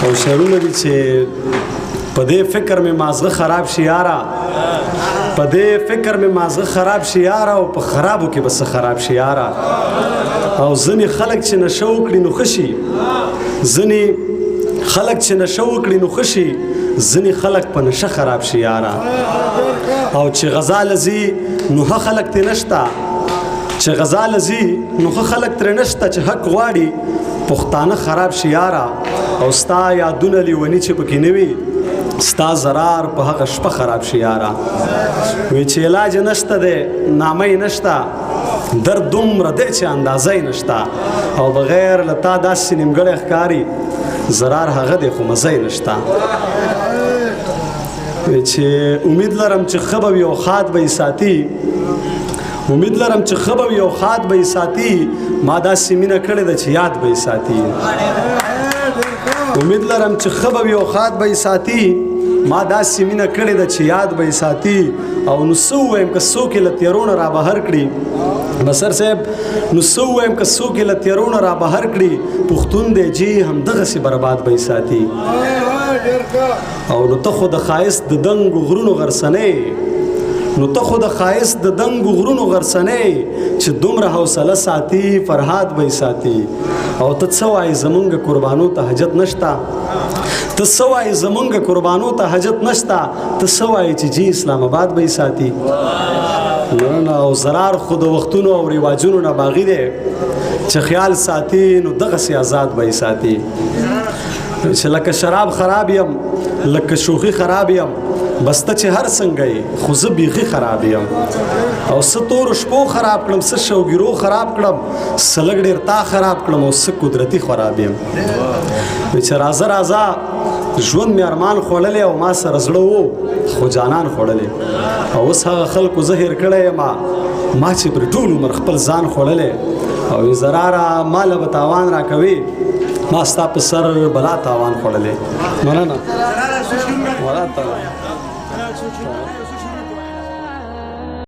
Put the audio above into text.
او شعرونه دي چې په دې فکر مې مازغه خراب شي یاره، په دې فکر مې مازغه خراب شي یاره، او په خرابو کې بس خراب شي یاره. او ځینې خلک چې نشه وکړي نو ښه شي، ځینې خلک چې نشه وکړي نو ښه شي، ځینې خلک په نشه خراب شي یاره. او چې غزا لځي نو ښه خلک ترې نشته، چې غزا لځي نو ښه خلک ترې نشته، چې حق غواړي پښتانه خراب شي یاره. او ستا یادونه لیوني چې پکې نه وي، ستا ضرار په هغه شپه خراب شي یاره. وی چې علاج نشته دی، نامه یې نشته، درد دومره دی چې اندازه یې نشته، او بغیر له تا داسې نیمګړی ښکاري، ضرار هغه دی خو مزه یې نشته. چې امید لرم چې ښه به وي او ښاد به یې ساتي، امید لرم چې ښه به وي او ښاد به یې ساتي، ما داسې مینه کړې ده چې یاد به یې ساتي. امید لرم چې ښه به وي او ښاد به یې ساتي، ما داسې مینه کړې ده چې یاد به یې ساتي. او نو څه ووایم که څوک یې له تیارو نه رابهر کړي، بصر صاحب نو څه ووایم که څوک یې له تیارو نه رابهر کړي، پښتون دی جي همدغسې برباد به یې ساتي. او نو ته خو د ښایست د دنګو غرونو غرڅنۍ، نو ته خو د ښایست د دنګو غرونو غرڅنۍ، چې دومره حوصله ساتي فرهاد به یې ساتي. او ته څه وایې زمونږ قربانو ته حاجت نشته، ته څه وایې زمونږ قربانو ته حاجت نشته، ته څه وایې چې جي اسلام آباد به یې ساتي. نه او ضرار خو د وختونو او رواجونو نه باغي دی، چې خیال ساتي نو دغسې آزاد به یې ساتي. چې لکه شراب خراب یم، لکه شوخي خراب یم، بس ته چې هر څنګه یې خو زه بیخي خراب یم. او څه تورو شپو خراب کړم، څه شوګیرو خراب کړم، څه لږ ډېر تا خراب کړم، او څه قدرتي خراب یم. چې راځه راځه ژوند مې ارمان خوړلی، او ما سره زړه و خو جانان خوړلی. او اوس هغه خلکو زه هېر کړی یم ما چې پر ټول عمر خپل ځان خوړلی. او وی ضراره ماله به تاوان راکوي، ما ستا په سر بلا تاوان خوړلی. مننه.